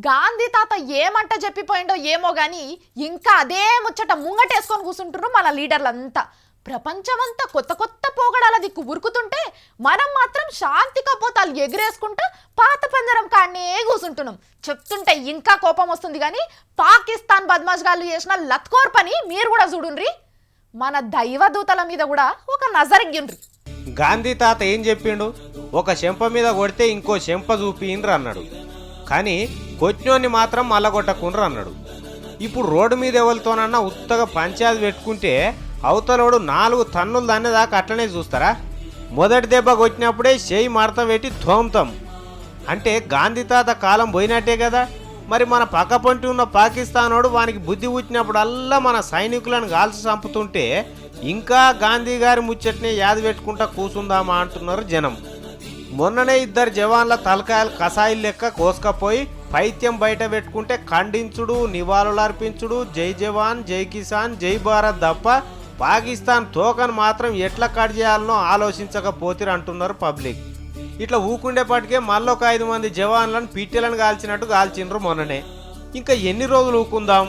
గాంధీ తాత ఏమంట చెప్పిపోయిండో ఏమో గాని ఇంకా అదే ముచ్చట ముంగటేసుకొని కూర్చుంటున్నారు మన లీడర్లంతా. ప్రపంచమంతా కొత్త కొత్త పోగడాల దిక్కు ఉరుకుతుంటే మనం మాత్రం శాంతి కపోతాలు ఎగిరేసుకుంటూ పాత పంజరం కాడనే కూర్చుంటున్నాం. చెప్తుంటే ఇంకా కోపం వస్తుంది కానీ పాకిస్తాన్ బద్మాష్ గాళ్ళు చేసిన లత్కోర్ పని మీరు కూడా చూడుండ్రి. మన దైవదూతల మీద కూడా ఒక నజరగ్యుండ్రి. గాంధీ తాత ఏం చెప్పిండు? ఒక చెంప మీద కొడితే ఇంకో చెంప చూపిండ్రు అన్నాడు. కానీ కొట్టినోని మాత్రం మల్లగొట్టకుండ్రు అన్నాడు. ఇప్పుడు రోడ్డు మీద ఎవరితోనన్నా ఉత్తగా పంచాయతీ పెట్టుకుంటే అవతలోడు 4 తన్నులు దాకా అట్లనే చూస్తారా? మొదటి దెబ్బ కొట్టినప్పుడే చేయి మడత పెట్టి తోముతాం అంటే గాంధీ తాత కాలం పోయినట్టే కదా. మరి మన పక్క పొంటి ఉన్న పాకిస్తానోడు వానికి బుద్ధి పుట్టినప్పుడల్లా మన సైనికులను కాల్చి చంపుతుంటే ఇంకా గాంధీ గారి ముచ్చట్నే యాది పెట్టుకుంటా కూసుందామా అంటున్నారు జనం. మొన్ననే 2 జవాన్ల తలకాయలు కసాయిలు లెక్క కోసుకపోయి పైత్యం బయట పెట్టుకుంటే ఖండించుడు, నివాళులు అర్పించుడు, జై జవాన్, జై కిసాన్, జై భారత్ తప్ప పాకిస్తాన్ తోకను మాత్రం ఎట్లా కట్ చేయాలనో ఆలోచించకపోతిరు అంటున్నారు పబ్లిక్. ఇట్లా ఊకుండేపటికే మళ్ళొక 5 మంది జవాన్లను పిట్టెలను కాల్చినట్టు కాల్చిండ్రు మొన్ననే. ఇంకా ఎన్ని రోజులు ఊకుందాం?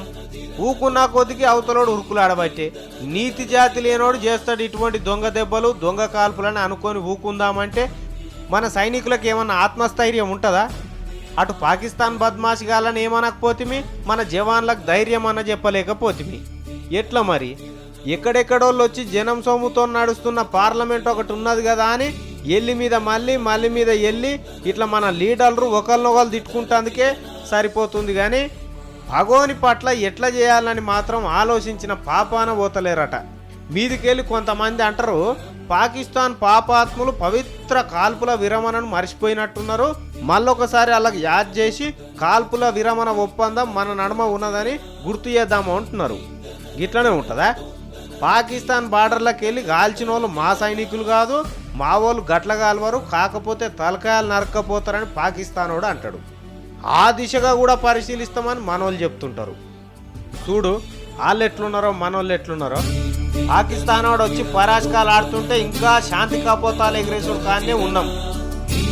ఊకున్నా కొద్దికి అవతలోడు ఉరుకులాడబట్టే. నీతి జాతి లేనోడు చేస్తాడు ఇటువంటి దొంగ దెబ్బలు, దొంగ కాల్పులని అనుకొని ఊకుందామంటే మన సైనికులకు ఏమన్నా ఆత్మస్థైర్యం ఉంటుందా? అటు పాకిస్తాన్ బద్మాషిగాలని ఏమనకపోతిమి, మన జవాన్లకు ధైర్యం అన్న చెప్పలేకపోతిమి. ఎట్లా మరి? ఎక్కడెక్కడోళ్ళు వచ్చి జనం సొమ్ముతో నడుస్తున్న పార్లమెంట్ ఒకటి ఉన్నది కదా అని ఎల్లి మీద మళ్ళీ మీద ఎల్లి ఇట్లా మన లీడర్లు ఒకరినొకరు తిట్టుకుంటందుకే సరిపోతుంది. కానీ భగోని పట్ల ఎట్లా చేయాలని మాత్రం ఆలోచించిన పాపాన పోతలేరట. మీదికెళ్ళి కొంతమంది అంటారు పాకిస్తాన్ పాపాత్ములు పవిత్ర కాల్పుల విరమణను మర్చిపోయినట్టున్నారు, మళ్ళొకసారి అలాగ యాద్ చేసి కాల్పుల విరమణ ఒప్పందం మన నడుమ ఉన్నదని గుర్తు చేద్దాము అంటున్నారు. గిట్లనే ఉంటుందా? పాకిస్తాన్ బార్డర్లకు వెళ్ళి కాల్చిన వాళ్ళు మా సైనికులు కాదు, మా వాళ్ళు గట్ల కాల్వరు, కాకపోతే తలకాయలు నరక్కపోతారని పాకిస్తానోడు అంటాడు. ఆ దిశగా కూడా పరిశీలిస్తామని మనోళ్ళు చెప్తుంటారు. చూడు వాళ్ళు ఎట్లున్నారో మనోళ్ళు ఎట్లున్నారో. పాకిస్తానోడు వచ్చి పరాజకాలు ఆడుతుంటే ఇంకా శాంతి కపోతాలు ఎగిరేసుడు కాడనే ఉన్నాం.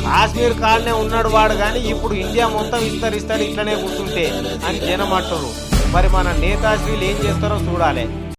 కాశ్మీర్ కాడనే ఉన్నాడు వాడు, కానీ ఇప్పుడు ఇండియా మొత్తం ఇస్తాడు ఇట్లనే కూర్చుంటే అని జనం అంటారు. మరి మన నేతాశ్రీలు ఏం చేస్తారో చూడాలి.